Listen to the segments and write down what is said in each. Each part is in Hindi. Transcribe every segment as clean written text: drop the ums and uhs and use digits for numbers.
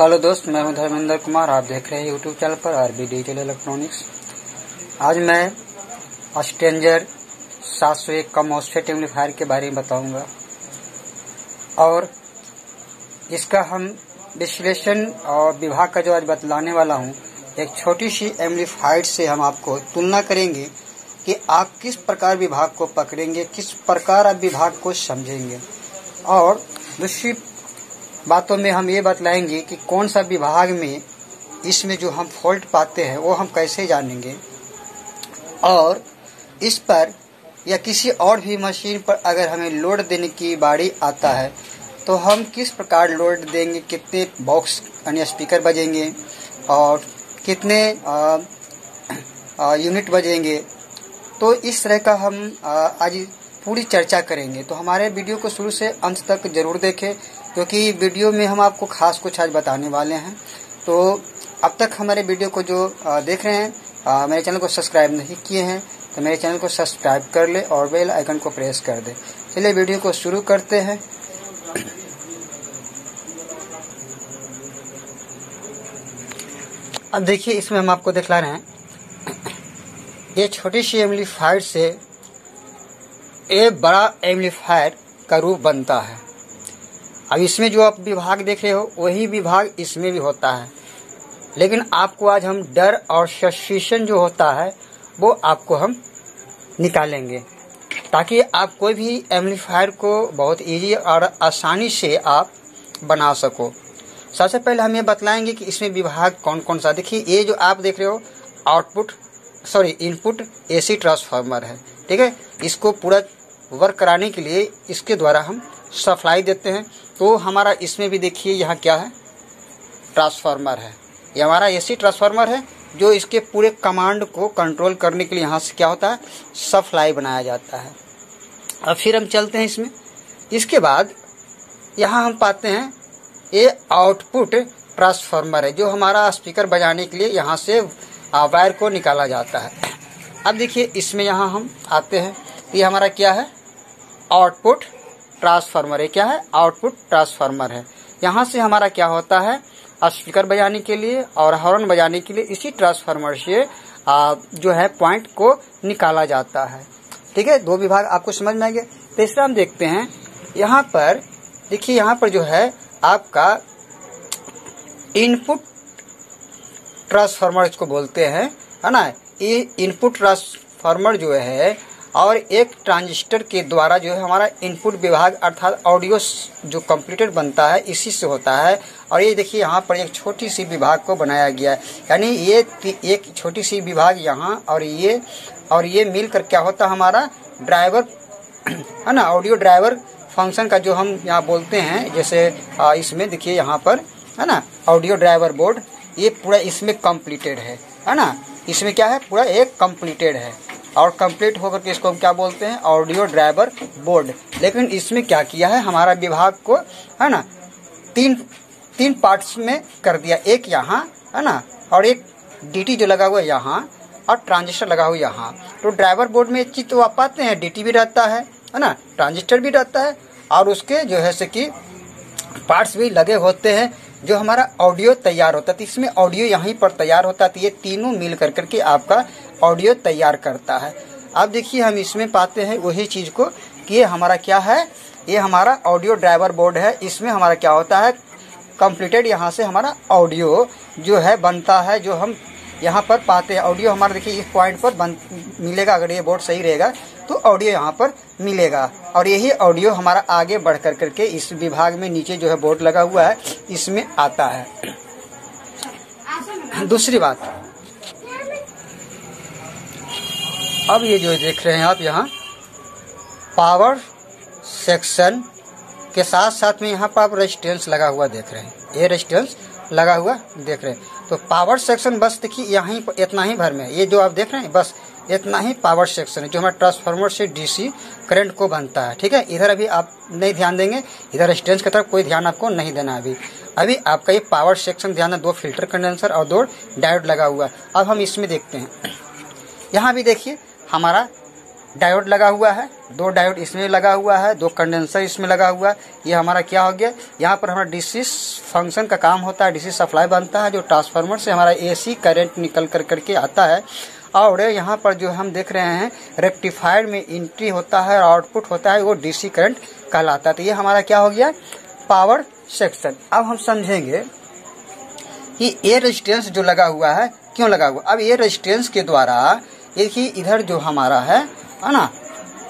हेलो दोस्त, मैं हूं धर्मेंद्र कुमार। आप देख रहे हैं यूट्यूब चैनल पर आरबी डिजिटल इलेक्ट्रॉनिक्स। आज मैं स्ट्रेंजर 701 का मॉसफेट एम्पलीफायर के बारे में बताऊंगा और इसका हम विश्लेषण और विभाग का जो आज बतलाने वाला हूं, एक छोटी सी एम्पलीफायर से हम आपको तुलना करेंगे कि आप किस प्रकार विभाग को पकड़ेंगे, किस प्रकार आप विभाग को समझेंगे। और दूसरी बातों में हम ये बतलाएंगे कि कौन सा विभाग में इसमें जो हम फॉल्ट पाते हैं वो हम कैसे जानेंगे, और इस पर या किसी और भी मशीन पर अगर हमें लोड देने की बारी आता है तो हम किस प्रकार लोड देंगे, कितने बॉक्स यानी स्पीकर बजेंगे और कितने यूनिट बजेंगे। तो इस तरह का हम आज पूरी चर्चा करेंगे। तो हमारे वीडियो को शुरू से अंत तक जरूर देखें, क्योंकि वीडियो में हम आपको खास कुछ आज बताने वाले हैं। तो अब तक हमारे वीडियो को जो देख रहे हैं, मेरे चैनल को सब्सक्राइब नहीं किए हैं तो मेरे चैनल को सब्सक्राइब कर ले और बेल आइकन को प्रेस कर दे। चलिए वीडियो को शुरू करते हैं। अब देखिए, इसमें हम आपको दिखला रहे हैं ये छोटी सी एम्पलीफायर से एक बड़ा एम्पलीफायर का रूप बनता है। अब इसमें जो आप विभाग देख रहे हो वही विभाग इसमें भी होता है, लेकिन आपको आज हम डर और सस्पिशन जो होता है वो आपको हम निकालेंगे, ताकि आप कोई भी एम्पलीफायर को बहुत इजी और आसानी से आप बना सको। सबसे पहले हम ये बतलाएंगे कि इसमें विभाग कौन कौन सा। देखिए, ये जो आप देख रहे हो इनपुट एसी ट्रांसफार्मर है, ठीक है। इसको पूरा वर्क कराने के लिए इसके द्वारा हम सप्लाई देते हैं। तो हमारा इसमें भी देखिए यहाँ क्या है, ट्रांसफार्मर है। ये हमारा एसी ट्रांसफार्मर है जो इसके पूरे कमांड को कंट्रोल करने के लिए यहाँ से क्या होता है, सप्लाई बनाया जाता है। अब फिर हम चलते हैं इसमें। इसके बाद यहाँ हम पाते हैं ये आउटपुट ट्रांसफार्मर है, जो हमारा स्पीकर बजाने के लिए यहाँ से वायर को निकाला जाता है। अब देखिए, इसमें यहाँ हम आते हैं, ये हमारा क्या है, आउटपुट ट्रांसफार्मर है। क्या है, आउटपुट ट्रांसफार्मर है। यहाँ से हमारा क्या होता है, स्पीकर बजाने के लिए और हॉर्न बजाने के लिए इसी ट्रांसफार्मर से जो है पॉइंट को निकाला जाता है, ठीक है। दो विभाग आपको समझ में आ गया। तीसरा हम देखते हैं, यहाँ पर देखिए, यहाँ पर जो है आपका इनपुट ट्रांसफार्मर इसको बोलते हैं, है ना। ये इनपुट ट्रांसफार्मर जो है और एक ट्रांजिस्टर के द्वारा जो है हमारा इनपुट विभाग अर्थात ऑडियो जो कंप्लीटेड बनता है इसी से होता है। और ये देखिए, यहाँ पर एक छोटी सी विभाग को बनाया गया है, यानी ये एक छोटी सी विभाग यहाँ और ये मिलकर क्या होता है, हमारा ड्राइवर, है ना, ऑडियो ड्राइवर फंक्शन का जो हम यहाँ बोलते हैं। जैसे इसमें देखिए, यहाँ पर है ना ऑडियो ड्राइवर बोर्ड, ये पूरा इसमें कंप्लीटेड है ना। इसमें क्या है, पूरा एक कंप्लीटेड है और कंप्लीट होकर के इसको हम क्या बोलते हैं, ऑडियो ड्राइवर बोर्ड। लेकिन इसमें क्या किया है, हमारा विभाग को, है ना, तीन पार्ट्स में कर दिया। एक यहाँ, है ना, और एक डीटी जो लगा हुआ है यहाँ और ट्रांजिस्टर लगा हुआ यहाँ। तो ड्राइवर बोर्ड में एक चीज तो आप पाते हैं, डीटी भी रहता है ना, ट्रांजिस्टर भी रहता है और उसके जो है से कि पार्ट्स भी लगे होते हैं जो हमारा ऑडियो तैयार होता है। तो इसमें ऑडियो यहीं पर तैयार होता है। तो ये तीनों मिल करके आपका ऑडियो तैयार करता है। अब देखिए, हम इसमें पाते हैं वही चीज को कि ये हमारा क्या है, ये हमारा ऑडियो ड्राइवर बोर्ड है। इसमें हमारा क्या होता है, कंप्लीटेड यहाँ से हमारा ऑडियो जो है बनता है, जो हम यहाँ पर पाते हैं। ऑडियो हमारा देखिए इस पॉइंट पर मिलेगा, अगर ये बोर्ड सही रहेगा तो ऑडियो यहाँ पर मिलेगा। और यही ऑडियो हमारा आगे बढ़ करके इस विभाग में नीचे जो है बोर्ड लगा हुआ है इसमें आता है। दूसरी बात, अब ये जो देख रहे हैं आप, यहाँ पावर सेक्शन के साथ साथ में यहाँ पर आप रेजिस्टेंस लगा हुआ देख रहे हैं, ये रेजिस्टेंस लगा हुआ देख रहे हैं। तो पावर सेक्शन बस देखिए यहीं इतना ही भर में, ये जो आप देख रहे हैं बस इतना ही पावर सेक्शन है जो हमारे ट्रांसफार्मर से डीसी करंट को बनता है, ठीक है। इधर अभी आप नहीं ध्यान देंगे, इधर रेजिस्टेंस की तरफ कोई ध्यान आपको नहीं देना। अभी आपका ये पावर सेक्शन ध्यान है, 2 फिल्टर कंडेंसर और 2 डायोड लगा हुआ है। अब हम इसमें देखते हैं, यहाँ भी देखिए हमारा डायोड लगा हुआ है, 2 डायोड इसमें लगा हुआ है, 2 कंडेंसर इसमें लगा हुआ है। ये हमारा क्या हो गया, यहाँ पर हमारा डीसी फंक्शन का काम होता है, डीसी सप्लाई बनता है जो ट्रांसफार्मर से हमारा एसी करंट निकल करके आता है। और यहाँ पर जो हम देख रहे हैं रेक्टिफायर में एंट्री होता है और आउटपुट होता है, वो डीसी करंट कहलाता है। तो ये हमारा क्या हो गया, पावर सेक्शन। अब हम समझेंगे कि ये रेजिस्टेंस जो लगा हुआ है क्यों लगा हुआ। अब ये रेजिस्टेंस के द्वारा देखिए इधर जो हमारा है ना,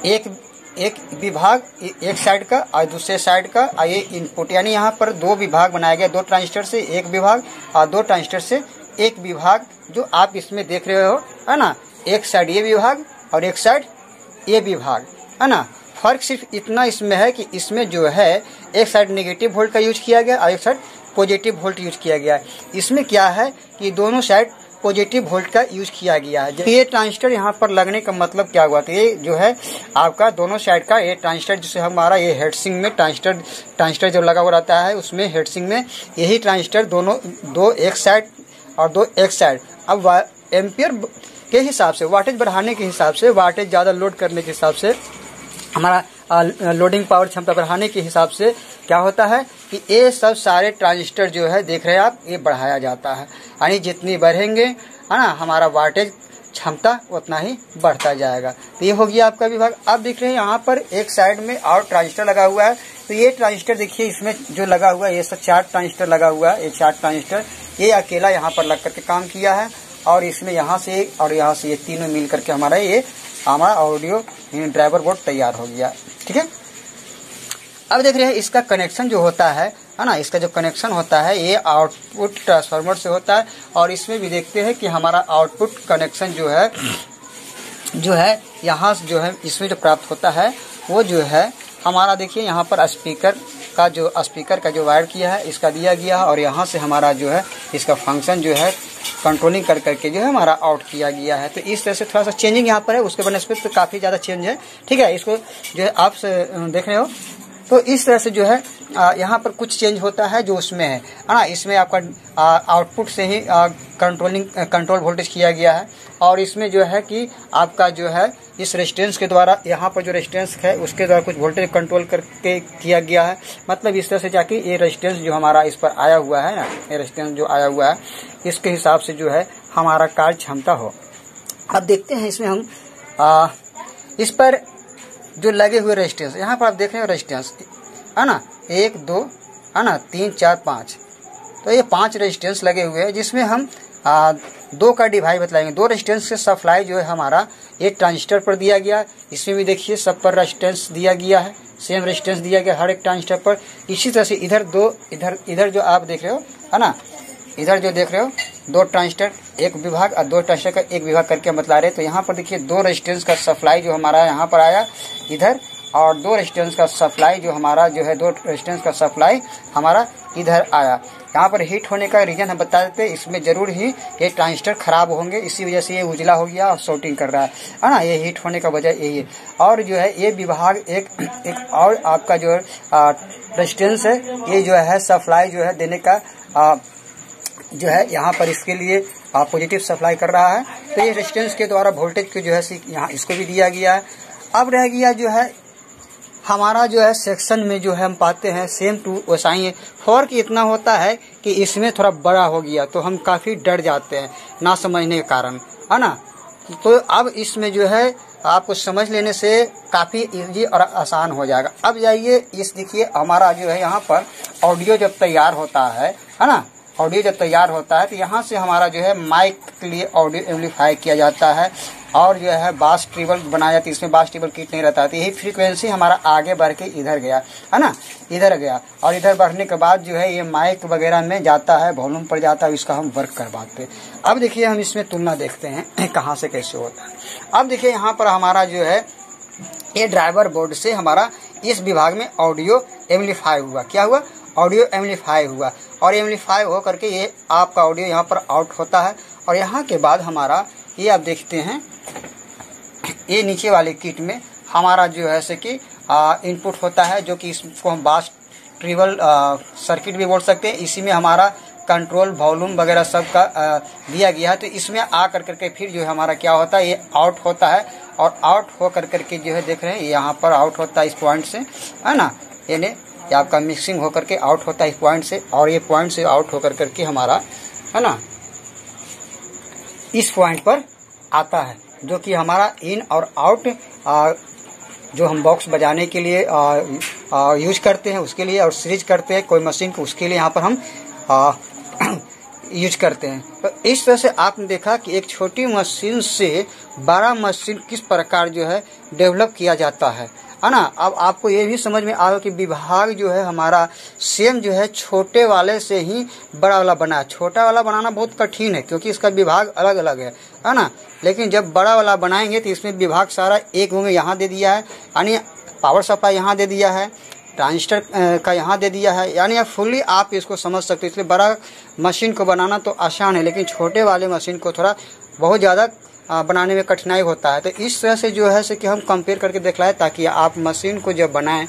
एक विभाग एक साइड का और दूसरे साइड का, और ये इनपुट, यानी यहाँ पर 2 विभाग बनाया गया, 2 ट्रांजिस्टर से एक विभाग और 2 ट्रांजिस्टर से एक विभाग, जो आप इसमें देख रहे हो है ना। एक साइड ये विभाग और एक साइड ये विभाग है ना। फर्क सिर्फ इतना इसमें है कि इसमें जो है एक साइड नेगेटिव वोल्ट का यूज किया गया और एक साइड पॉजिटिव वोल्ट यूज किया गया है। इसमें क्या है कि दोनों साइड पॉजिटिव वोल्ट का यूज किया गया है। ये ट्रांजिस्टर यहाँ पर लगने का मतलब क्या हुआ, तो ये जो है आपका दोनों साइड का ये ट्रांजिस्टर, जिसे हमारा ये हेडसिंग में ट्रांजिस्टर जो लगा हुआ रहता है उसमें हेडसिंग में यही ट्रांजिस्टर दोनों, 2 एक साइड और 2 एक साइड। अब एम्पियर के हिसाब से, वाटेज बढ़ाने के हिसाब से, वाटेज ज़्यादा लोड करने के हिसाब से, हमारा लोडिंग पावर क्षमता बढ़ाने के हिसाब से क्या होता है कि ये सब सारे ट्रांजिस्टर जो है देख रहे हैं आप, ये बढ़ाया जाता है। यानी जितनी बढ़ेंगे है ना हमारा वाटेज क्षमता उतना ही बढ़ता जाएगा। तो ये हो गया आपका विभाग। अब देख रहे हैं यहाँ पर एक साइड में और ट्रांजिस्टर लगा हुआ है। तो ये ट्रांजिस्टर देखिए इसमें जो लगा हुआ है, ये सब 4 ट्रांजिस्टर लगा हुआ है। ये 4 ट्रांजिस्टर ये अकेला यहाँ पर लग करके काम किया है, और इसमें यहाँ से एक और यहाँ से ये तीनों मिल करके हमारा ऑडियो ड्राइवर बोर्ड तैयार हो गया। ठीक है। अब देख रहे हैं इसका कनेक्शन जो होता है ना, इसका जो कनेक्शन होता है ये आउटपुट ट्रांसफार्मर से होता है। और इसमें भी देखते हैं कि हमारा आउटपुट कनेक्शन जो है यहाँ जो है इसमें जो प्राप्त होता है वो जो है हमारा, देखिए यहाँ पर स्पीकर का जो वायर किया है इसका दिया गया है, और यहाँ से हमारा जो है इसका फंक्शन जो है कंट्रोलिंग कर करके जो है हमारा आउट किया गया है। तो इस तरह से थोड़ा सा चेंजिंग यहाँ पर है, उसके बनस्पत तो काफ़ी ज़्यादा चेंज है। ठीक है, इसको जो है आप देख रहे हो। तो इस तरह से जो है यहाँ पर कुछ चेंज होता है जो उसमें है ना। इसमें आपका आउटपुट से ही कंट्रोल वोल्टेज किया गया है, और इसमें जो है कि आपका जो है इस रेजिस्टेंस के द्वारा यहाँ पर जो रेजिस्टेंस है उसके द्वारा कुछ वोल्टेज कंट्रोल करके किया गया है। मतलब इस तरह से जाके ये रेजिस्टेंस जो हमारा इस पर आया हुआ है ना, ये रेजिस्टेंस जो आया हुआ है इसके हिसाब से जो है हमारा कार्य क्षमता हो। अब देखते हैं इसमें हम इस पर जो लगे हुए रेजिस्टेंस, यहाँ पर आप देख रहे हो रेजिस्टेंस है ना, 1 2 है ना 3 4 5, तो ये 5 रेजिस्टेंस लगे हुए हैं, जिसमें हम 2 का डिवाइड बतलाएंगे। 2 रेजिस्टेंस से सप्लाई जो है हमारा एक ट्रांजिस्टर पर दिया गया, इसमें भी देखिए सब पर रेजिस्टेंस दिया गया है, सेम रेजिस्टेंस दिया गया हर एक ट्रांजिस्टर पर। इसी तरह से इधर जो आप देख रहे हो है ना, इधर जो देख रहे हो 2 ट्रांजिस्टर एक विभाग और 2 ट्रांजिस्टर का एक विभाग करके हम बतला रहे हैं। तो यहाँ पर देखिए 2 रेजिस्टेंस का सप्लाई जो हमारा यहाँ पर आया इधर, और 2 रेजिस्टेंस का सप्लाई जो हमारा जो है 2 रेजिस्टेंस का सप्लाई हमारा इधर आया। यहाँ पर हीट होने का रीजन हम बता देते हैं, इसमें जरूर ही ये ट्रांजिस्टर खराब होंगे, इसी वजह से ये उजला हो गया और शॉर्टिंग कर रहा है ना। ये हीट होने का वजह यही है। और जो है ये विभाग एक और आपका जो रेजिस्टेंस है, ये जो है सप्लाई जो है देने का जो है यहाँ पर इसके लिए पॉजिटिव सप्लाई कर रहा है। तो ये रेजिस्टेंस के द्वारा वोल्टेज को जो है यहाँ इसको भी दिया गया है। अब रह गया जो है हमारा जो है सेक्शन में जो है हम पाते हैं सेम टू वैसा ही है। फर्क इतना होता है कि इसमें थोड़ा बड़ा हो गया तो हम काफ़ी डर जाते हैं ना समझने के कारण, है ना। तो अब इसमें जो है आपको समझ लेने से काफ़ी इजी और आसान हो जाएगा। अब जाइए इस देखिए हमारा जो है यहाँ पर ऑडियो जब तैयार होता है ना, ऑडियो जब तैयार होता है तो यहाँ से हमारा जो है माइक के लिए ऑडियो एम्पलीफाई किया जाता है, और जो है बास ट्रिबल बनाया जाता है। इसमें बास ट्रिबल किट नहीं रहता, तो यही फ्रीक्वेंसी हमारा आगे बढ़ के इधर गया है ना, इधर गया, और इधर बढ़ने के बाद जो है ये माइक वगैरह में जाता है, वॉल्यूम पर जाता है, इसका हम वर्क करवाते हैं। अब देखिए हम इसमें तुलना देखते हैं कहाँ से कैसे होता है। अब देखिए यहाँ पर हमारा जो है ये ड्राइवर बोर्ड से हमारा इस विभाग में ऑडियो एम्पलीफाई हुआ। क्या हुआ? ऑडियो एम्पलीफाई हुआ, और एम्पलीफाई हो करके ये आपका ऑडियो यहाँ पर आउट होता है। और यहाँ के बाद हमारा ये आप देखते हैं ये नीचे वाले किट में हमारा जो है से कि इनपुट होता है, जो कि इसको हम बास ट्रिबल सर्किट भी बोल सकते हैं। इसी में हमारा कंट्रोल वॉल्यूम वगैरह सब का दिया गया है। तो इसमें आ करके फिर जो है हमारा क्या होता है, ये आउट होता है और आउट हो करके जो है देख रहे हैं यहाँ पर आउट होता है इस पॉइंट से, है ना, यानी ये आपका मिक्सिंग होकर के आउट होता है इस पॉइंट से, और ये पॉइंट से आउट होकर करके हमारा, है ना, इस पॉइंट पर आता है, जो कि हमारा इन और आउट जो हम बॉक्स बजाने के लिए यूज करते हैं उसके लिए, और सीरीज करते हैं कोई मशीन को, उसके लिए यहाँ पर हम यूज करते हैं। तो इस तरह से आपने देखा कि एक छोटी मशीन से बड़ा मशीन किस प्रकार जो है डेवलप किया जाता है ना। अब आपको ये भी समझ में आ रहा कि विभाग जो है हमारा सेम जो है छोटे वाले से ही बड़ा वाला बना है। छोटा वाला बनाना बहुत कठिन है क्योंकि इसका विभाग अलग अलग है ना, लेकिन जब बड़ा वाला बनाएंगे तो इसमें विभाग सारा एक होंगे, यहाँ दे दिया है, यानी पावर सप्लाई यहाँ दे दिया है, ट्रांजिस्टर का यहाँ दे दिया है, यानी फुल्ली आप इसको समझ सकते हो। इसलिए बड़ा मशीन को बनाना तो आसान है, लेकिन छोटे वाले मशीन को थोड़ा बहुत ज़्यादा बनाने में कठिनाई होता है। तो इस तरह से जो है से कि हम कंपेयर करके दिखलाएं ताकि आप मशीन को जब बनाएं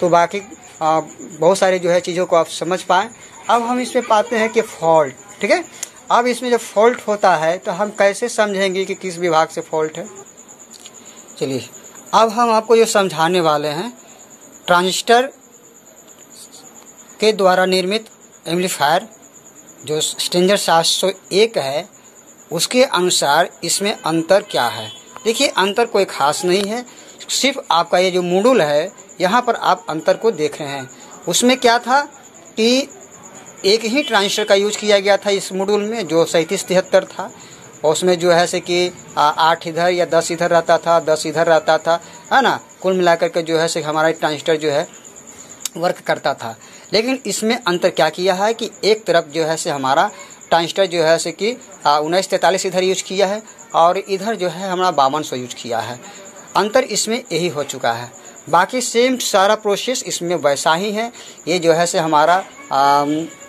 तो बाकी बहुत सारे जो है चीज़ों को आप समझ पाएँ। अब हम इसमें पाते हैं कि फॉल्ट, ठीक है। अब इसमें जब फॉल्ट होता है तो हम कैसे समझेंगे कि किस विभाग से फॉल्ट है। चलिए अब हम आपको जो समझाने वाले हैं, ट्रांजिस्टर के द्वारा निर्मित एम्पलीफायर जो स्टैंडर्ड 701 है उसके अनुसार इसमें अंतर क्या है। देखिए अंतर कोई खास नहीं है, सिर्फ आपका ये जो मॉड्यूल है यहाँ पर आप अंतर को देख रहे हैं। उसमें क्या था कि एक ही ट्रांजिस्टर का यूज किया गया था इस मॉड्यूल में जो 3773 था, और उसमें जो है से कि 8 इधर या 10 इधर रहता था, 10 इधर रहता था, है ना। कुल मिलाकर के जो है से हमारा ट्रांजिस्टर जो है वर्क करता था। लेकिन इसमें अंतर क्या किया है कि एक तरफ जो है से हमारा ट्रांजिस्टर जो है से कि 1943 इधर यूज किया है और इधर जो है हमारा 5200 यूज किया है। अंतर इसमें यही हो चुका है, बाकी सेम सारा प्रोसेस इसमें वैसा ही है। ये जो है से हमारा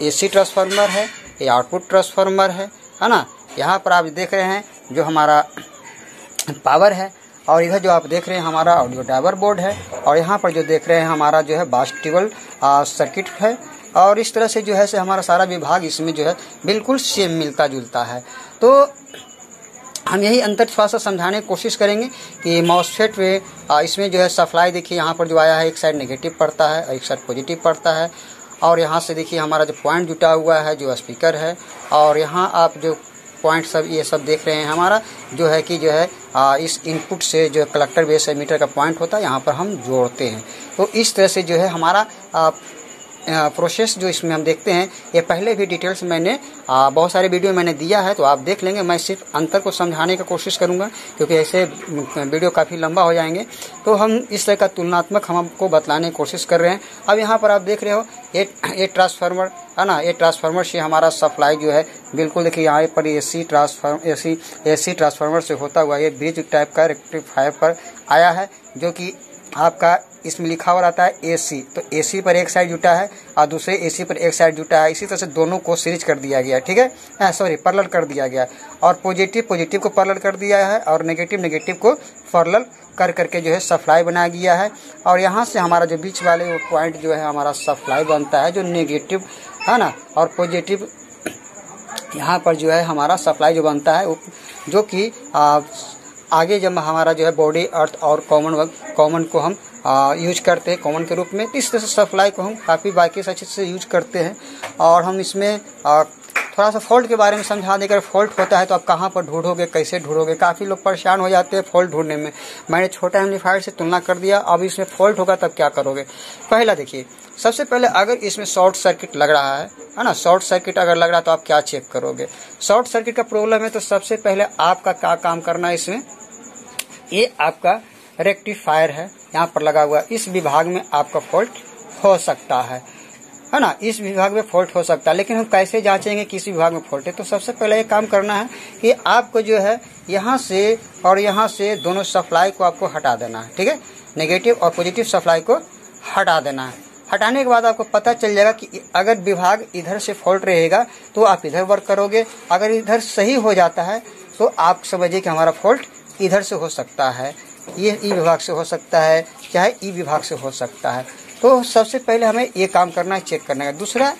एसी ट्रांसफार्मर है, ये आउटपुट ट्रांसफार्मर है ना। यहाँ पर आप देख रहे हैं जो हमारा पावर है, और इधर जो आप देख रहे हैं हमारा ऑडियो ड्राइवर बोर्ड है, और यहाँ पर जो देख रहे हैं हमारा जो है बास्टिबल सर्किट है। और इस तरह से जो है से हमारा सारा विभाग इसमें जो है बिल्कुल सेम मिलता जुलता है। तो हम यही अंतर थोड़ा सा समझाने की कोशिश करेंगे कि मॉसफेट में इसमें जो है सप्लाई देखिए यहाँ पर जो आया है एक साइड नेगेटिव पड़ता है और एक साइड पॉजिटिव पड़ता है, और यहाँ से देखिए हमारा जो पॉइंट जुटा हुआ है जो स्पीकर है, और यहाँ आप जो पॉइंट सब ये सब देख रहे हैं हमारा जो है कि जो है इस इनपुट से जो कलेक्टर बेस एमीटर का पॉइंट होता है यहाँ पर हम जोड़ते हैं। तो इस तरह से जो है हमारा प्रोसेस जो इसमें हम देखते हैं, ये पहले भी डिटेल्स मैंने बहुत सारे वीडियो मैंने दिया है, तो आप देख लेंगे। मैं सिर्फ अंतर को समझाने की कोशिश करूंगा क्योंकि ऐसे वीडियो काफ़ी लंबा हो जाएंगे। तो हम इस तरह का तुलनात्मक हम आपको बतलाने की कोशिश कर रहे हैं। अब यहाँ पर आप देख रहे हो ये ट्रांसफार्मर है ना, ये ट्रांसफार्मर से हमारा सप्लाई जो है बिल्कुल देखिए यहाँ पर एसी ट्रांसफार्मर से होता हुआ ये ब्रिज टाइप का रेक्टिफायर पर आया है, जो कि आपका इसमें लिखा हुआ रहता है एसी। तो एसी पर एक साइड जुटा है और दूसरे एसी पर एक साइड जुटा है। इसी तरह से दोनों को सीरीज कर दिया गया, ठीक है, सॉरी पैरेलल कर दिया गया, और पॉजिटिव को पैरेलल कर दिया है और नेगेटिव को पैरेलल कर करके जो है सप्लाई बनाया गया है। और यहाँ से हमारा जो बीच वाले वो पॉइंट जो है हमारा सप्लाई बनता है जो नेगेटिव है ना, और पॉजिटिव यहाँ पर जो है हमारा सप्लाई जो बनता है जो कि आगे जब हमारा जो है बॉडी अर्थ और कॉमन को हम यूज करते हैं कॉमन के रूप में। इस तरह से सप्लाई को हम काफ़ी बाकी अच्छे से यूज करते हैं। और हम इसमें थोड़ा सा फॉल्ट के बारे में समझा देकर, फॉल्ट होता है तो आप कहाँ पर ढूंढोगे, कैसे ढूंढोगे, काफ़ी लोग परेशान हो जाते हैं फॉल्ट ढूंढने में। मैंने छोटा एम्पलीफायर से तुलना कर दिया, अब इसमें फॉल्ट होगा तब क्या करोगे। पहला देखिए, सबसे पहले अगर इसमें शॉर्ट सर्किट लग रहा है ना, शॉर्ट सर्किट अगर लग रहा है तो आप क्या चेक करोगे। शॉर्ट सर्किट का प्रॉब्लम है तो सबसे पहले आपका क्या काम करना है, इसमें ये आपका रेक्टिफायर है यहाँ पर लगा हुआ, इस विभाग में आपका फॉल्ट हो सकता है ना, इस विभाग में फॉल्ट हो सकता है। लेकिन हम कैसे जांचेंगे किस विभाग में फॉल्ट है। तो सबसे पहले ये काम करना है कि आपको जो है यहाँ से और यहाँ से दोनों सप्लाई को आपको हटा देना है, ठीक है, नेगेटिव और पॉजिटिव सप्लाई को हटा देना है। हटाने के बाद आपको पता चल जाएगा कि अगर विभाग इधर से फॉल्ट रहेगा तो आप इधर वर्क करोगे, अगर इधर सही हो जाता है तो आप समझिए कि हमारा फॉल्ट इधर से हो सकता है, ये ई विभाग से हो सकता है, चाहे ई विभाग से हो सकता है। तो सबसे पहले हमें ये काम करना है, चेक करना है। दूसरा,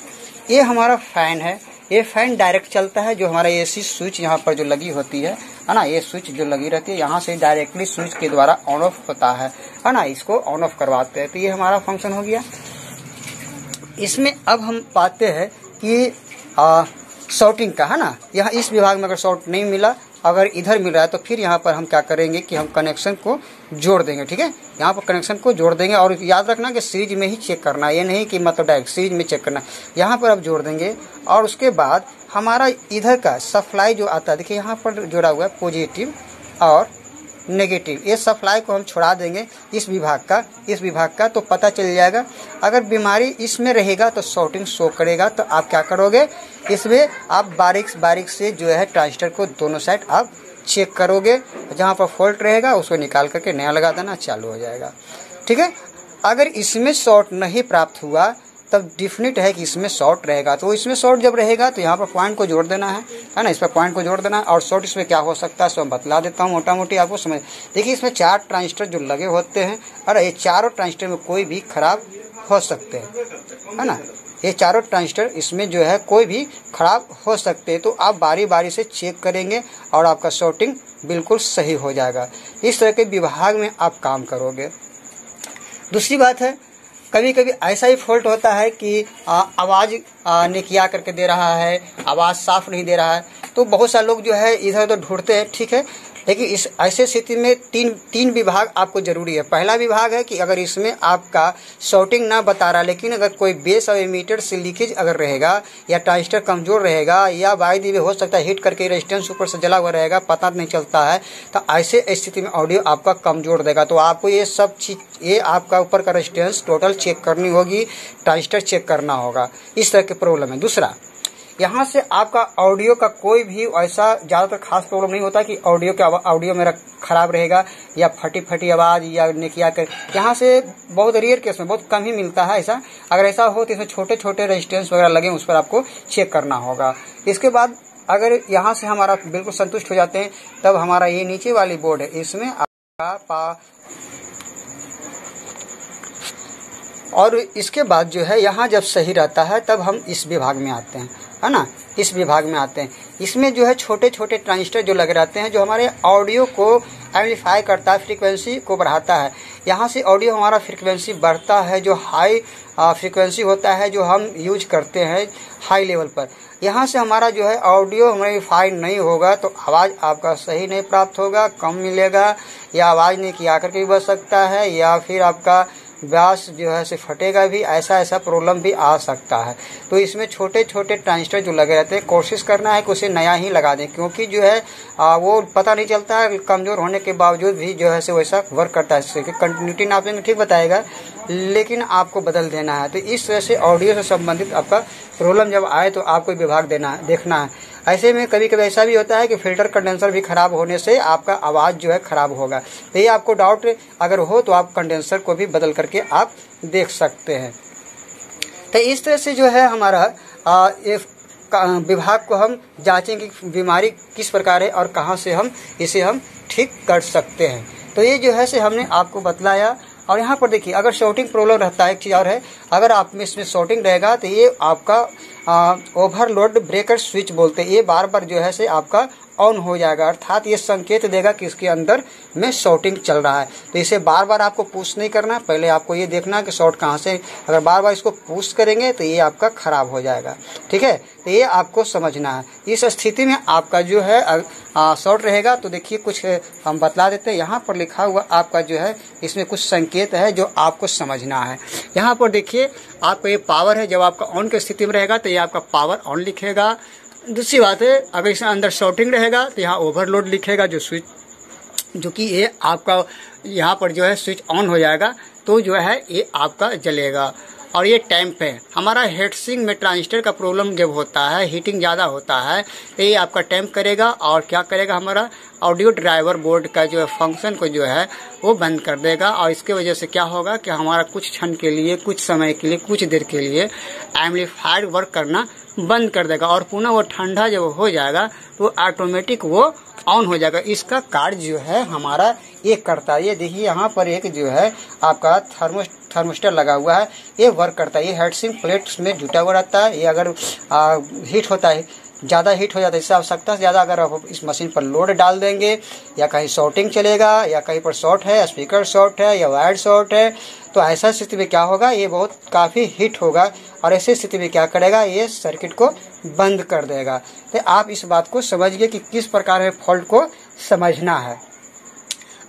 ये हमारा फैन है, ये फैन डायरेक्ट चलता है, जो हमारा एसी स्विच यहाँ पर जो लगी होती है ना, ये स्विच जो लगी रहती है यहाँ से डायरेक्टली स्विच के द्वारा ऑन ऑफ होता है ना, इसको ऑन ऑफ करवाते हैं। तो ये हमारा फंक्शन हो गया। इसमें अब हम पाते हैं कि शॉर्टिंग का है ना, यहाँ इस विभाग में अगर शॉर्ट नहीं मिला, अगर इधर मिल रहा है तो फिर यहाँ पर हम क्या करेंगे कि हम कनेक्शन को जोड़ देंगे। ठीक है, यहाँ पर कनेक्शन को जोड़ देंगे और याद रखना कि सीरीज में ही चेक करना है, ये नहीं कि मतलब डायरेक्ट सीरीज में चेक करना। यहाँ पर अब जोड़ देंगे और उसके बाद हमारा इधर का सप्लाई जो आता है, देखिए यहाँ पर जोड़ा हुआ है पॉजिटिव और नेगेटिव, ये सप्लाई को हम छोड़ा देंगे इस विभाग का तो पता चल जाएगा। अगर बीमारी इसमें रहेगा तो शॉर्टिंग शो करेगा, तो आप क्या करोगे, इसमें आप बारीक से जो है ट्रांजिस्टर को दोनों साइड आप चेक करोगे, जहाँ पर फॉल्ट रहेगा उसको निकाल करके नया लगा देना, चालू हो जाएगा। ठीक है, अगर इसमें शॉर्ट नहीं प्राप्त हुआ तब डिफिनिट है कि इसमें शॉर्ट रहेगा। तो इसमें शॉर्ट जब रहेगा तो यहाँ पर पॉइंट को जोड़ देना है ना, इस पर पॉइंट को जोड़ देना है। और शॉर्ट इसमें क्या हो सकता है सो मैं बतला देता हूँ मोटा मोटी, आपको समझ। देखिए इसमें 4 ट्रांजिस्टर जो लगे होते हैं, और ये चारों ट्रांजिस्टर में कोई भी खराब हो सकते हैं, है ना, ये चारों ट्रांजिस्टर इसमें जो है कोई भी खराब हो सकते हैं। तो आप बारी से चेक करेंगे और आपका शॉर्टिंग बिल्कुल सही हो जाएगा। इस तरह के विभाग में आप काम करोगे। दूसरी बात है, कभी कभी ऐसा ही फॉल्ट होता है कि आवाज़ निकिया करके दे रहा है, आवाज़ साफ नहीं दे रहा है, तो बहुत सारे लोग जो है इधर उधर ढूंढते हैं। ठीक है, लेकिन इस ऐसे स्थिति में तीन विभाग आपको जरूरी है। पहला विभाग है कि अगर इसमें आपका शॉर्टिंग ना बता रहा, लेकिन अगर कोई बेस और एमीटर से लीकेज अगर रहेगा या ट्रांजिस्टर कमजोर रहेगा या बाई दी हो सकता है हिट करके रेजिस्टेंस ऊपर से जला हुआ रहेगा, पता नहीं चलता है, तो ऐसे स्थिति में ऑडियो आपका कमजोर देगा। तो आपको ये सब चीज, ये आपका ऊपर का रेजिस्टेंस टोटल चेक करनी होगी, ट्रांजिस्टर चेक करना होगा। इस तरह के प्रॉब्लम है। दूसरा, यहाँ से आपका ऑडियो का कोई भी ऐसा ज़्यादातर खास प्रॉब्लम नहीं होता कि ऑडियो मेरा खराब रहेगा या फटी आवाज़ या निकिया कर, यहाँ से बहुत रेयर केस में बहुत कम ही मिलता है ऐसा। अगर ऐसा हो तो इसमें छोटे रेजिस्टेंस वगैरह लगे, उस पर आपको चेक करना होगा। इसके बाद अगर यहाँ से हमारा बिल्कुल संतुष्ट हो जाते हैं, तब हमारा ये नीचे वाली बोर्ड है, इसमें आपका और इसके बाद जो है यहाँ जब सही रहता है तब हम इस विभाग में आते हैं, है ना, इस विभाग में आते हैं। इसमें जो है छोटे ट्रांजिस्टर जो लगे रहते हैं, जो हमारे ऑडियो को एम्पलीफाई करता है, फ्रीक्वेंसी को बढ़ाता है। यहाँ से ऑडियो हमारा फ्रीक्वेंसी बढ़ता है, जो हाई फ्रीक्वेंसी होता है जो हम यूज करते हैं हाई लेवल पर। यहाँ से हमारा जो है ऑडियो एम्पलीफाई नहीं होगा तो आवाज़ आपका सही नहीं प्राप्त होगा, कम मिलेगा, या आवाज़ नहीं किया करके भी बच सकता है, या फिर आपका व्यास जो है से फटेगा भी, ऐसा प्रॉब्लम भी आ सकता है। तो इसमें छोटे ट्रांजिस्टर जो लगे रहते हैं, कोशिश करना है कि उसे नया ही लगा दें, क्योंकि जो है वो पता नहीं चलता है, कमज़ोर होने के बावजूद भी जो है से वैसा वर्क करता है। इससे कंटिन्यूटी नापेंगे ठीक बताएगा, लेकिन आपको बदल देना है। तो इस तरह से ऑडियो से संबंधित आपका प्रॉब्लम जब आए तो आपको विभाग देखना है। ऐसे में कभी कभी ऐसा भी होता है कि फिल्टर कंडेंसर भी खराब होने से आपका आवाज़ जो है खराब होगा। तो ये आपको डाउट अगर हो तो आप कंडेंसर को भी बदल करके आप देख सकते हैं। तो इस तरह से जो है हमारा विभाग को हम जांचेंगे कि बीमारी किस प्रकार है और कहाँ से हम इसे ठीक कर सकते हैं। तो ये जो है से हमने आपको बतलाया। और यहाँ पर देखिए, अगर शॉर्टिंग प्रॉब्लम रहता है, एक चीज़ और है, अगर आप में इसमें शॉर्टिंग रहेगा तो ये आपका ओवरलोड ब्रेकर स्विच बोलते हैं, ये बार बार जो है से आपका ऑन हो जाएगा, अर्थात ये संकेत देगा कि इसके अंदर में शॉर्टिंग चल रहा है। तो इसे बार बार आपको पुश नहीं करना, पहले आपको ये देखना कि शॉर्ट कहाँ से, अगर बार बार इसको पुश करेंगे तो ये आपका खराब हो जाएगा। ठीक है, तो ये आपको समझना है। इस स्थिति में आपका जो है शॉर्ट रहेगा तो देखिए कुछ हम बतला देते हैं। यहाँ पर लिखा हुआ आपका जो है, इसमें कुछ संकेत है जो आपको समझना है। यहाँ पर देखिए आपका ये पावर है, जब आपका ऑन की स्थिति में रहेगा तो ये आपका पावर ऑन लिखेगा। दूसरी बात है, अगर इसमें अंदर शॉर्टिंग रहेगा तो यहाँ ओवरलोड लिखेगा, जो स्विच जो कि ये आपका यहाँ पर जो है स्विच ऑन हो जाएगा तो जो है ये आपका जलेगा। और ये टैंप है, हमारा हीटसिंक में ट्रांजिस्टर का प्रॉब्लम जब होता है, हीटिंग ज़्यादा होता है तो ये आपका टैंप करेगा और क्या करेगा, हमारा ऑडियो ड्राइवर बोर्ड का जो है फंक्शन को जो है वो बंद कर देगा। और इसके वजह से क्या होगा कि हमारा कुछ क्षण के लिए, कुछ समय के लिए, कुछ देर के लिए एम्पलीफायर वर्क करना बंद कर देगा और पुनः वो ठंडा जब हो जाएगा तो ऑटोमेटिक वो ऑन हो जाएगा। इसका कार्य जो है हमारा ये करता है। ये देखिए यहाँ पर एक जो है आपका थर्मोस्टर लगा हुआ है, ये वर्क करता है। ये हेडसिंक प्लेट्स में जुटा हुआ रहता है। ये अगर हीट होता है, ज़्यादा हीट हो जाता है, इससे आवश्यकता से ज़्यादा अगर आप इस मशीन पर लोड डाल देंगे या कहीं शॉर्टिंग चलेगा या कहीं पर शॉर्ट है, स्पीकर शॉर्ट है या वायर शॉर्ट है, तो ऐसा स्थिति में क्या होगा, ये बहुत काफ़ी हीट होगा और ऐसी स्थिति में क्या करेगा, ये सर्किट को बंद कर देगा। तो आप इस बात को समझिए कि किस प्रकार है फॉल्ट को समझना है।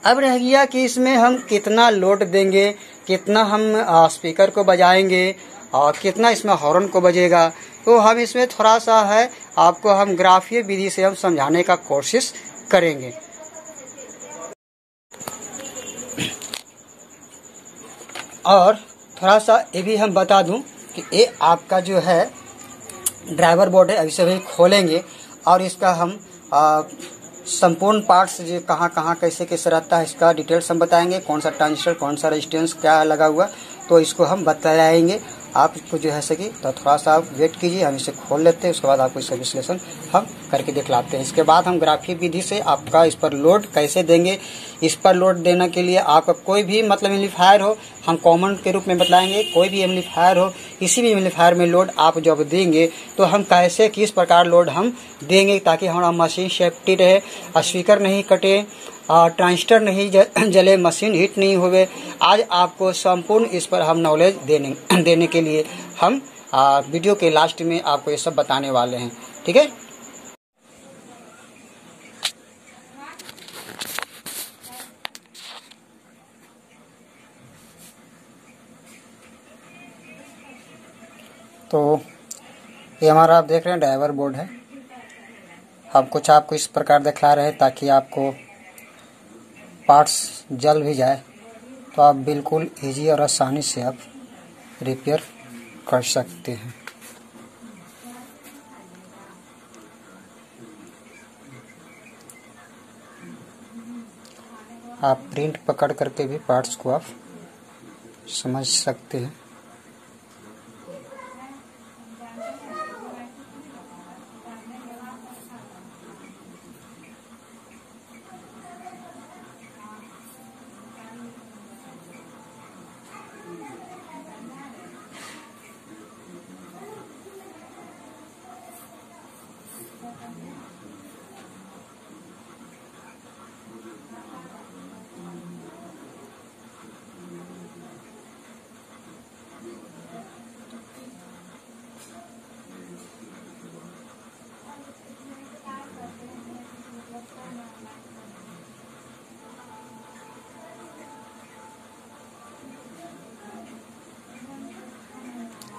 अब रह गया कि इसमें हम कितना लोड देंगे, कितना हम स्पीकर को बजाएंगे और कितना इसमें हॉर्न को बजेगा। तो हम इसमें थोड़ा सा है आपको हम ग्राफीय विधि से हम समझाने का कोशिश करेंगे। और थोड़ा सा ये भी हम बता दूं कि ये आपका जो है ड्राइवर बोर्ड है। अभी से खोलेंगे और इसका हम संपूर्ण पार्ट्स जो कहाँ कहाँ कैसे कैसे रहता है इसका डिटेल्स हम बताएंगे। कौन सा ट्रांजिस्टर, कौन सा रेजिस्टेंस क्या लगा हुआ, तो इसको हम बताएंगे। आप इसको जो है सकी तो थोड़ा सा आप वेट कीजिए, हम इसे खोल लेते हैं, उसके बाद आपको इसका विश्लेषण हम करके दिखलाते हैं। इसके बाद हम ग्राफिक विधि से आपका इस पर लोड कैसे देंगे। इस पर लोड देने के लिए आपका कोई भी मतलब एम्पलीफायर हो, हम कॉमन के रूप में बताएंगे। कोई भी एम्पलीफायर हो, किसी भी एम्पलीफायर में लोड आप जब देंगे तो हम कैसे किस प्रकार लोड हम देंगे ताकि हमारा मशीन सेफ्टी रहे, स्पीकर नहीं कटे, ट्रांजिस्टर नहीं जले, मशीन हीट नहीं हुए। आज आपको संपूर्ण इस पर हम नॉलेज देने के लिए हम वीडियो के लास्ट में आपको ये सब बताने वाले हैं। ठीक है। तो ये हमारा आप देख रहे हैं ड्राइवर बोर्ड है। हम कुछ आपको इस प्रकार दिखला रहे हैं ताकि आपको पार्ट्स जल भी जाए तो आप बिल्कुल इजी और आसानी से आप रिपेयर कर सकते हैं। आप प्रिंट पकड़ करके भी पार्ट्स को आप समझ सकते हैं।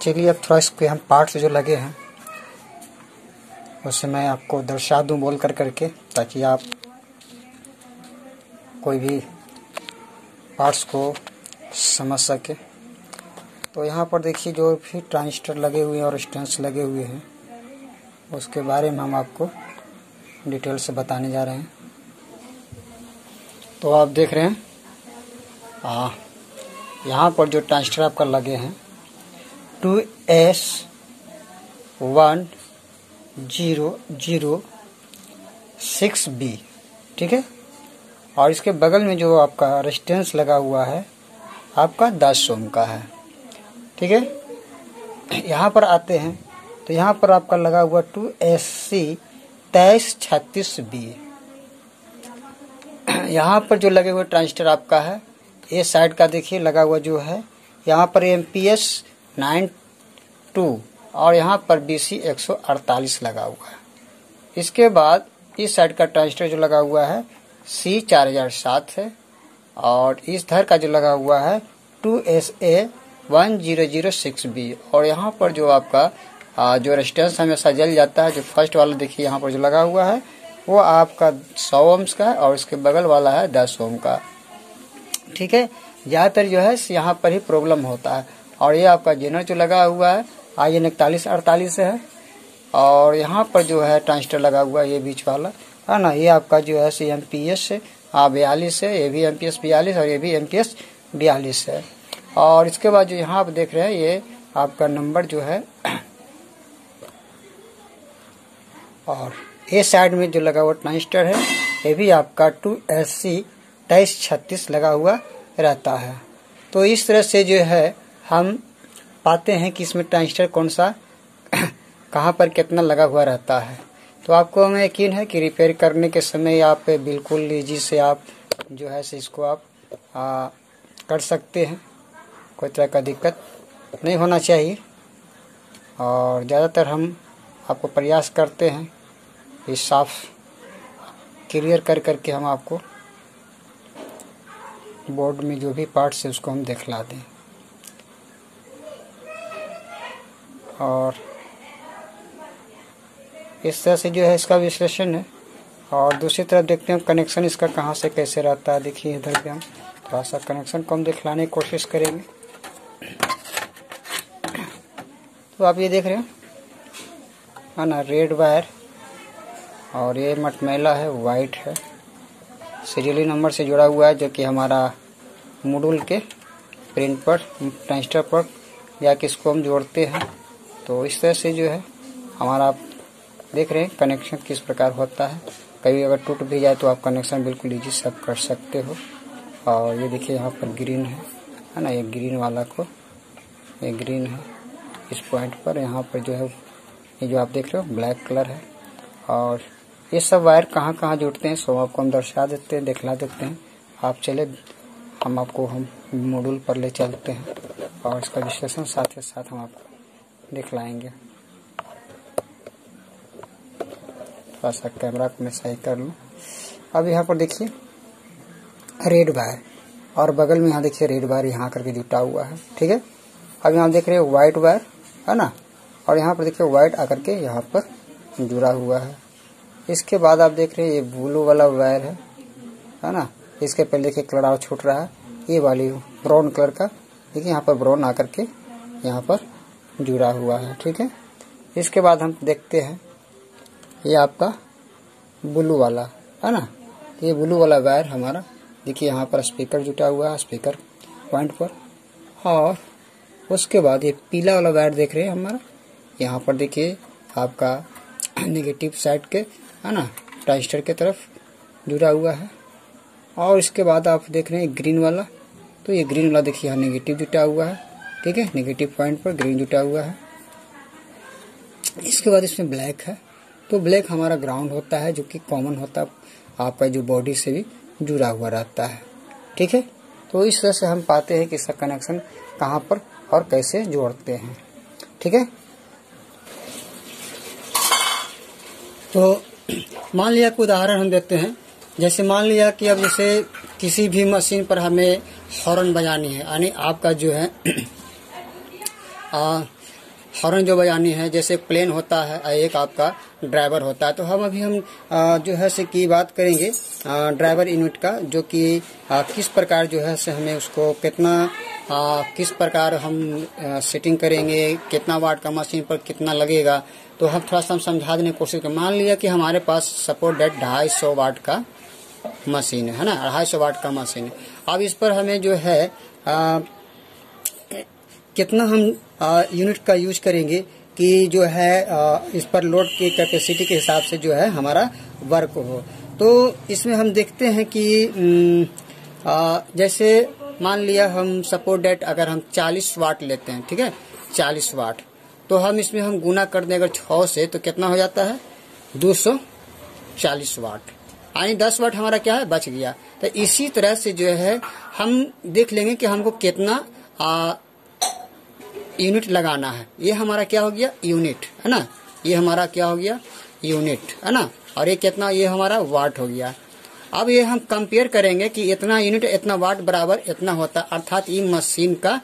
चलिए अब थोड़ा इसके हम पार्ट्स जो लगे हैं उससे मैं आपको दर्शा दूं बोल करके ताकि आप कोई भी पार्ट्स को समझ सके। तो यहाँ पर देखिए जो भी ट्रांजिस्टर लगे हुए हैं और रेजिस्टेंस लगे हुए हैं उसके बारे में हम आपको डिटेल से बताने जा रहे हैं। तो आप देख रहे हैं यहाँ पर जो ट्रांजिस्टर आपका लगे हैं 2S1006B, ठीक है। और इसके बगल में जो आपका रेजिस्टेंस लगा हुआ है आपका 10 ओम का है, ठीक है। यहाँ पर आते हैं तो यहाँ पर आपका लगा हुआ 2SC2336B। यहाँ पर जो लगे हुए ट्रांजिस्टर आपका है ये साइड का देखिए लगा हुआ जो है यहाँ पर MPS 92 और यहाँ पर BC 148 लगा हुआ है। इसके बाद इस साइड का ट्रांजिस्टर जो लगा हुआ है C 4007 है और इस धर का जो लगा हुआ है 2SA1006B। और यहाँ पर जो आपका जो रेजिस्टेंस हमेशा जल जाता है जो फर्स्ट वाला देखिए यहाँ पर जो लगा हुआ है वो आपका 100 ओम्स का है और इसके बगल वाला है 10 ओम का, ठीक है। ज़्यादातर जो है यहाँ पर ही प्रॉब्लम होता है। और ये आपका जेनर जो लगा हुआ है IN 4148 है और यहाँ पर जो है ट्रांजिस्टर लगा हुआ है ये बीच वाला है ना, ये आपका जो है MPS 42 है, ये भी MPS 42 और ये भी MPS 42 है। और इसके बाद जो यहाँ आप देख रहे हैं ये आपका नंबर जो है और ये साइड में जो लगा हुआ ट्रांजिस्टर है ये भी आपका 2SC 2336 लगा हुआ रहता है। तो इस तरह से जो है हम पाते हैं कि इसमें ट्रांजिस्टर कौन सा कहाँ पर कितना लगा हुआ रहता है। तो आपको हमें यकीन है कि रिपेयर करने के समय आप बिल्कुल इजी से आप जो है इसको आप कर सकते हैं, कोई तरह का दिक्कत नहीं होना चाहिए। और ज़्यादातर हम आपको प्रयास करते हैं कि साफ क्लियर करके हम आपको बोर्ड में जो भी पार्ट्स है उसको हम दिखला दें। और इस तरह से जो है इसका विश्लेषण है। और दूसरी तरफ देखते हैं कनेक्शन इसका कहाँ से कैसे रहता है। देखिए इधर पे हम थोड़ा सा कनेक्शन को हम दिखलाने की कोशिश करेंगे। तो आप ये देख रहे हैं ना, रेड वायर और ये मटमैला है, वाइट है, सीरियली नंबर से जुड़ा हुआ है, जो कि हमारा मॉड्यूल के प्रिंट पर ट्रांजिस्टर पर या किसको हम जोड़ते हैं। तो इस तरह से जो है हमारा आप देख रहे हैं कनेक्शन किस प्रकार होता है। कभी अगर टूट भी जाए तो आप कनेक्शन बिल्कुल ईजी से आप कर सकते हो। और ये देखिए यहाँ पर ग्रीन है ना, ये ग्रीन वाला को, ये ग्रीन है इस पॉइंट पर। यहाँ पर जो है ये जो आप देख रहे हो ब्लैक कलर है। और ये सब वायर कहाँ कहाँ जुड़ते हैं सो आपको हम दर्शा देते हैं, दिखला देते हैं। आप चले हम आपको हम मॉड्यूल पर ले चलते हैं और इसका विश्लेषण साथ ही साथ हम आपको दिखलाएंगे। थोड़ा सा कैमरा को मैं सही कर लूँ। अब यहाँ पर देखिए रेड वायर और बगल में यहाँ देखिए रेड वायर यहाँ करके जुटा हुआ है, ठीक है। अब यहाँ देख रहे हैं व्हाइट वायर है ना, और यहाँ पर देखिए व्हाइट आकर के यहाँ पर जुड़ा हुआ है। इसके बाद आप देख रहे हैं ये ब्लू वाला वायर है ना। इसके पहले देखिए कलर और छूट रहा है, ये वाली ब्राउन कलर का देखिए यहाँ पर ब्राउन आकर के यहाँ पर जुड़ा हुआ है, ठीक है। इसके बाद हम देखते हैं ये आपका ब्लू वाला है ना, ये ब्लू वाला वायर हमारा देखिए यहाँ पर स्पीकर जुटा हुआ है, स्पीकर पॉइंट पर। और उसके बाद ये पीला वाला वायर देख रहे हैं हमारा, यहाँ पर देखिए आपका नेगेटिव साइड के है ना ट्रांजिस्टर के तरफ जुड़ा हुआ है। और इसके बाद आप देख रहे हैं ग्रीन वाला, तो ये ग्रीन वाला देखिए यहाँ नेगेटिव जुटा हुआ है, ठीक है, नेगेटिव पॉइंट पर ग्रीन जुटा हुआ है। इसके बाद इसमें ब्लैक है, तो ब्लैक हमारा ग्राउंड होता है, जो कि कॉमन होता है आपका जो बॉडी से भी जुड़ा हुआ रहता है, ठीक है। तो इस तरह से हम पाते हैं कि इसका कनेक्शन कहाँ पर और कैसे जोड़ते हैं, ठीक है। तो मान लिया कोई उदाहरण हम देते हैं, जैसे मान लिया कि अब जैसे किसी भी मशीन पर हमें हॉर्न बजानी है, यानी आपका जो है हॉर्न जो बजानी है, जैसे प्लेन होता है एक आपका ड्राइवर होता है। तो हम अभी हम जो है से की बात करेंगे ड्राइवर यूनिट का, जो कि किस प्रकार जो है से हमें उसको कितना किस प्रकार हम सेटिंग करेंगे, कितना वाट का मशीन पर कितना लगेगा। तो हम थोड़ा सा समझा देने की कोशिश करें। मान लिया कि हमारे पास सपोर्ट डेट 250 वाट का मशीन है ना, 250 वाट का मशीन है। अब इस पर हमें जो है कितना हम यूनिट का यूज करेंगे कि जो है इस पर लोड की कैपेसिटी के हिसाब से जो है हमारा वर्क हो। तो इसमें हम देखते हैं कि जैसे मान लिया हम सपोर्ट डेट अगर हम 40 वाट लेते हैं, ठीक है, 40 वाट, तो हम इसमें हम गुना कर दें अगर 6 से, तो कितना हो जाता है 240 वाट, यानी 10 वाट हमारा क्या है बच गया। तो इसी तरह से जो है हम देख लेंगे कि हमको कितना यूनिट लगाना है। ये हमारा क्या हो गया यूनिट है ना, ये हमारा क्या हो गया यूनिट है ना, और ये कितना, ये हमारा वाट हो गया। अब ये हम कंपेयर करेंगे कि इतना यूनिट इतना वाट बराबर इतना होता, अर्थात ये मशीन का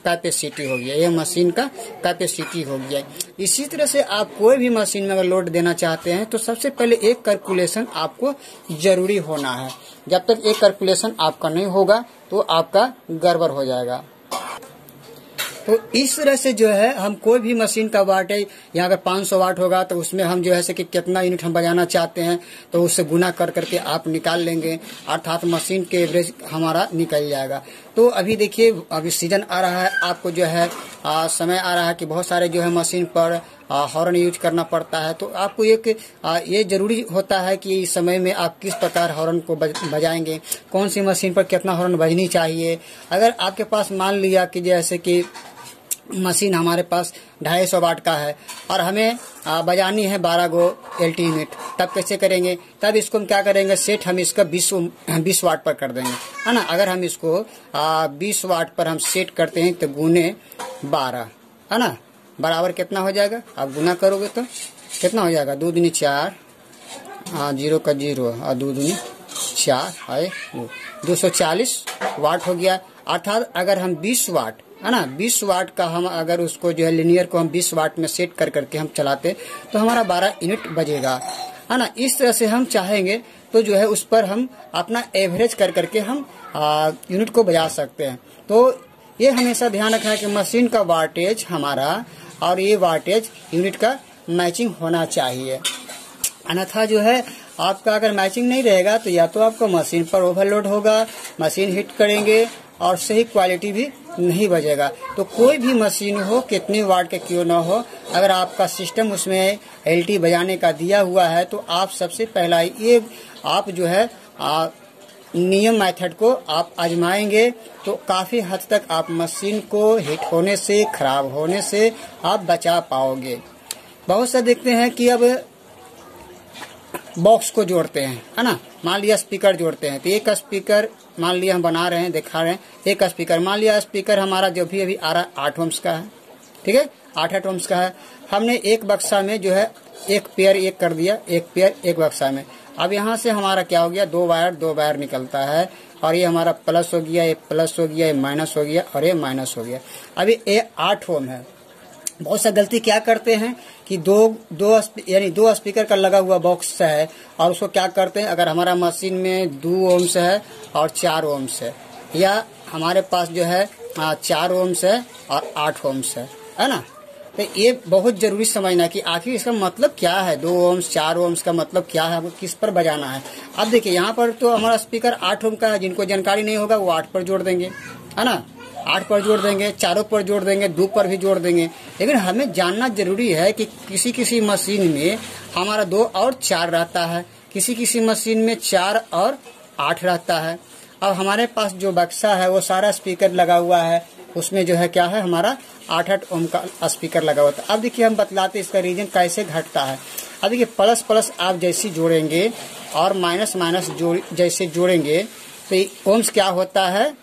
कैपेसिटी हो गया, ये मशीन का कैपेसिटी हो गया। इसी तरह से आप कोई भी मशीन में अगर लोड देना चाहते हैं तो सबसे पहले एक कैलकुलेशन आपको जरूरी होना है। जब तक एक कैलकुलेशन आपका नहीं होगा तो आपका गड़बड़ हो जाएगा। तो इस तरह से जो है हम कोई भी मशीन का वाटेज, यहाँ अगर 500 वाट होगा तो उसमें हम जो है कि कितना यूनिट हम बजाना चाहते हैं तो उससे गुना कर करके आप निकाल लेंगे, अर्थात मशीन के एवरेज हमारा निकल जाएगा। तो अभी देखिए, अभी सीजन आ रहा है, आपको जो है समय आ रहा है कि बहुत सारे जो है मशीन पर हॉर्न यूज करना पड़ता है। तो आपको एक ये जरूरी होता है कि इस समय में आप किस प्रकार हॉर्न को बजाएंगे, कौन सी मशीन पर कितना हॉर्न बजनी चाहिए। अगर आपके पास मान लिया कि जैसे कि मशीन हमारे पास 250 वाट का है और हमें बजानी है 12 गो LT यूनिट, तब कैसे करेंगे? तब इसको हम क्या करेंगे, सेट हम इसका 20 वाट पर कर देंगे, है ना। अगर हम इसको 20 वाट पर हम सेट करते हैं तो गुने 12, है ना, बराबर कितना हो जाएगा? आप गुना करोगे तो कितना हो जाएगा? 2 दूनी 4, 0 का 0 और 2 दूनी 4 है 240 वाट हो गया। अर्थात अगर हम 20 वाट, है ना, 20 वाट का हम अगर उसको जो है लिनियर को हम 20 वाट में सेट कर करके हम चलाते तो हमारा 12 यूनिट बजेगा, है ना। इस तरह से हम चाहेंगे तो जो है उस पर हम अपना एवरेज कर करके हम यूनिट को बजा सकते हैं। तो ये हमेशा ध्यान रखना है कि मशीन का वाटेज हमारा और ये वाटेज यूनिट का मैचिंग होना चाहिए, अन्यथा जो है आपका अगर मैचिंग नहीं रहेगा तो या तो आपको मशीन पर ओवरलोड होगा, मशीन हिट करेंगे और सही क्वालिटी भी नहीं बजेगा। तो कोई भी मशीन हो, कितने वाट के क्यों ना हो, अगर आपका सिस्टम उसमें LT बजाने का दिया हुआ है तो आप सबसे पहला ये आप जो है नियम मेथड को आप आजमाएंगे तो काफी हद तक आप मशीन को हिट होने से, खराब होने से आप बचा पाओगे। बहुत से देखते हैं कि अब बॉक्स को जोड़ते हैं, है ना, मान लिया स्पीकर जोड़ते हैं तो एक स्पीकर मान लिया हम बना रहे हैं, दिखा रहे हैं, एक स्पीकर मान लिया स्पीकर हमारा जो भी अभी आ रहा है 8 ओम्स का है, ठीक है, 8 ओम्स का है। हमने एक बक्सा में जो है एक पेयर एक कर दिया, एक पेयर एक बक्सा में। अब यहाँ से हमारा क्या हो गया, 2 वायर निकलता है और ये हमारा प्लस हो गया, ये प्लस हो गया, ये माइनस हो गया और ये माइनस हो गया। अभी ये 8 ओम है। बहुत सा गलती क्या करते हैं कि दो स्पीकर का लगा हुआ बॉक्स है और उसको क्या करते हैं, अगर हमारा मशीन में 2 ओम्स है और 4 ओम्स है, या हमारे पास जो है 4 ओम्स है और 8 ओम्स है ना। तो ये बहुत जरूरी समझना कि आखिर इसका मतलब क्या है, 2 ओम्स 4 ओम्स का मतलब क्या है, हमको किस पर बजाना है। अब देखिए यहाँ पर तो हमारा स्पीकर 8 ओम का है, जिनको जानकारी नहीं होगा वो 8 पर जोड़ देंगे, है ना, 8 पर जोड़ देंगे, 4 पर जोड़ देंगे, 2 पर भी जोड़ देंगे। लेकिन हमें जानना जरूरी है कि किसी किसी मशीन में हमारा 2 और 4 रहता है, किसी किसी मशीन में 4 और 8 रहता है। अब हमारे पास जो बक्सा है वो सारा स्पीकर लगा हुआ है, उसमें जो है क्या है, हमारा 8 ओम का स्पीकर लगा हुआ था। अब देखिए हम बतलाते इसका रीजन कैसे घटता है। अब देखिए प्लस प्लस आप जैसे जोड़ेंगे और माइनस माइनस जैसे जोड़ेंगे तो ओम्स क्या होता है,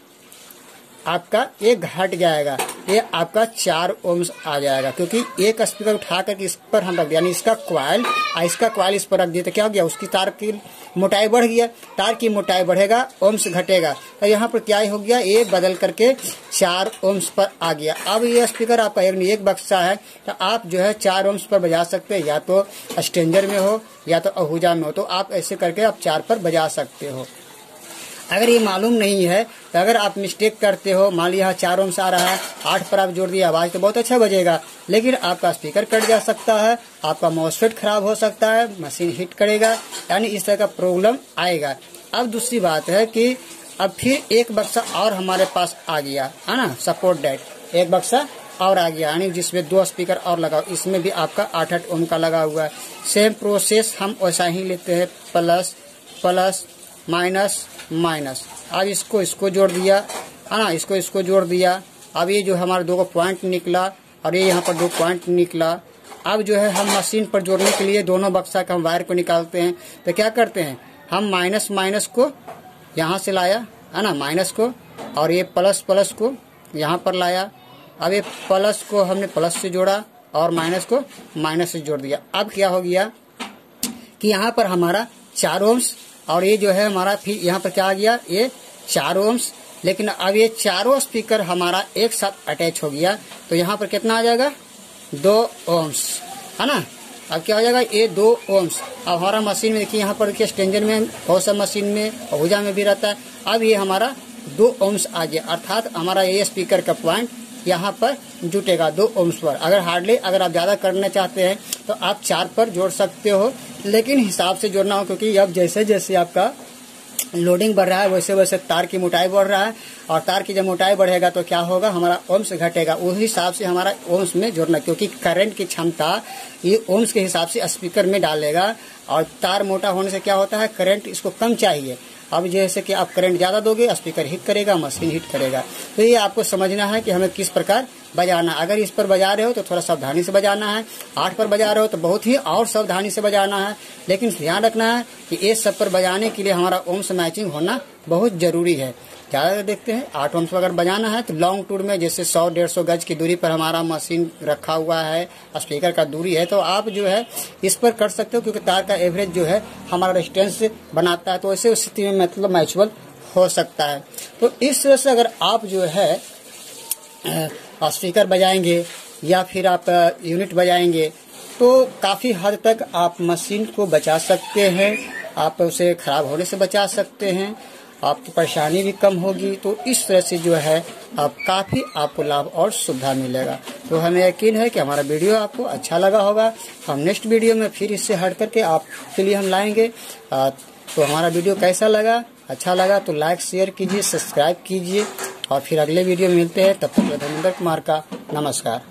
आपका ये घट जाएगा, ये आपका 4 ओम्स आ जाएगा, क्योंकि एक स्पीकर उठा करके इस पर हम रख दिया, यानी इसका क्वाइल इस पर रख दिया तो क्या हो गया, उसकी तार की मोटाई बढ़ गया, तार की मोटाई बढ़ेगा, ओम्स घटेगा। तो यहाँ पर क्या हो गया, ये बदल करके 4 ओम्स पर आ गया। अब ये स्पीकर आपका एक बक्सा है तो आप जो है 4 ओम्स पर बजा सकते हैं, या तो स्ट्रेंजर में हो या तो आहूजा में हो, तो आप ऐसे करके आप 4 पर बजा सकते हो। अगर ये मालूम नहीं है तो अगर आप मिस्टेक करते हो, मान लिया 4 ओम्स आ रहा है, 8 पर आप जोड़ दिया, आवाज तो बहुत अच्छा बजेगा, लेकिन आपका स्पीकर कट जा सकता है, आपका मॉसफेट खराब हो सकता है, मशीन हिट करेगा, यानी इस तरह का प्रॉब्लम आएगा। अब दूसरी बात है कि अब फिर एक बक्सा और हमारे पास आ गया, है ना, सपोर्ट डेट एक बक्सा और आ गया, यानी जिसमें 2 स्पीकर और लगा, इसमें भी आपका 8 ओम का लगा हुआ है। सेम प्रोसेस हम वैसा ही लेते हैं, प्लस प्लस माइनस माइनस। अब इसको जोड़ दिया, है ना, इसको जोड़ दिया। अब ये जो हमारा 2 पॉइंट निकला और ये यहाँ पर 2 पॉइंट निकला। अब जो है हम मशीन पर जोड़ने के लिए दोनों बक्सा का हम वायर को निकालते हैं, तो क्या करते हैं, हम माइनस को यहाँ से लाया, है ना, माइनस को, और ये प्लस को यहाँ पर लाया। अब ये प्लस को हमने प्लस से जोड़ा और माइनस को माइनस से जोड़ दिया। अब क्या हो गया कि यहाँ पर हमारा 4 ओम्स और ये जो है हमारा फिर यहाँ पर क्या आ गया, ये 4 ओम्स। लेकिन अब ये चारों स्पीकर हमारा एक साथ अटैच हो गया तो यहाँ पर कितना आ जाएगा, 2 ओम्स, है ना। अब क्या हो जाएगा, ये 2 ओम्स। अब हमारा मशीन में देखिए, यहाँ पर देखिए स्ट्रेंजर में, बहुत सा मशीन में, आहूजा में भी रहता है। अब ये हमारा 2 ओम्स आ गया, अर्थात हमारा ये स्पीकर का पॉइंट यहाँ पर जुटेगा 2 ohms पर। अगर हार्डली अगर आप ज़्यादा करना चाहते हैं तो आप 4 पर जोड़ सकते हो, लेकिन हिसाब से जोड़ना हो, क्योंकि अब जैसे जैसे आपका लोडिंग बढ़ रहा है वैसे वैसे तार की मोटाई बढ़ रहा है, और तार की जब मोटाई बढ़ेगा तो क्या होगा, हमारा ओम्स घटेगा। उस हिसाब से हमारा ओम्स में जोड़ना, क्योंकि करंट की क्षमता ये ओम्स के हिसाब से स्पीकर में डालेगा, और तार मोटा होने से क्या होता है, करंट इसको कम चाहिए। अब जैसे कि आप करंट ज़्यादा दोगे, स्पीकर हिट करेगा, मशीन हिट करेगा। तो ये आपको समझना है कि हमें किस प्रकार बजाना। अगर इस पर बजा रहे हो तो थोड़ा सावधानी से बजाना है, 8 पर बजा रहे हो तो बहुत ही और सावधानी से बजाना है। लेकिन ध्यान रखना है कि ये सब पर बजाने के लिए हमारा ओम्स मैचिंग होना बहुत जरूरी है। ज़्यादा देखते हैं 8 ohms अगर बजाना है तो लॉन्ग टूर में जैसे 100-150 गज की दूरी पर हमारा मशीन रखा हुआ है, स्पीकर का दूरी है, तो आप जो है इस पर कर सकते हो, क्योंकि तार का एवरेज जो है हमारा रेजिस्टेंस बनाता है, तो ऐसे स्थिति में मतलब मैचुअल हो सकता है। तो इस तरह से अगर आप जो है स्पीकर बजाएंगे या फिर आप यूनिट बजाएंगे तो काफ़ी हद तक आप मशीन को बचा सकते हैं, आप उसे खराब होने से बचा सकते हैं, आपकी परेशानी भी कम होगी। तो इस तरह से जो है आप काफ़ी आपको लाभ और सुविधा मिलेगा। तो हमें यकीन है कि हमारा वीडियो आपको अच्छा लगा होगा। हम नेक्स्ट वीडियो में फिर इससे हट करके आपके लिए हम लाएंगे। तो हमारा वीडियो कैसा लगा, अच्छा लगा तो लाइक शेयर कीजिए, सब्सक्राइब कीजिए, और फिर अगले वीडियो में मिलते हैं। तब तक धर्मेंद्र कुमार का नमस्कार।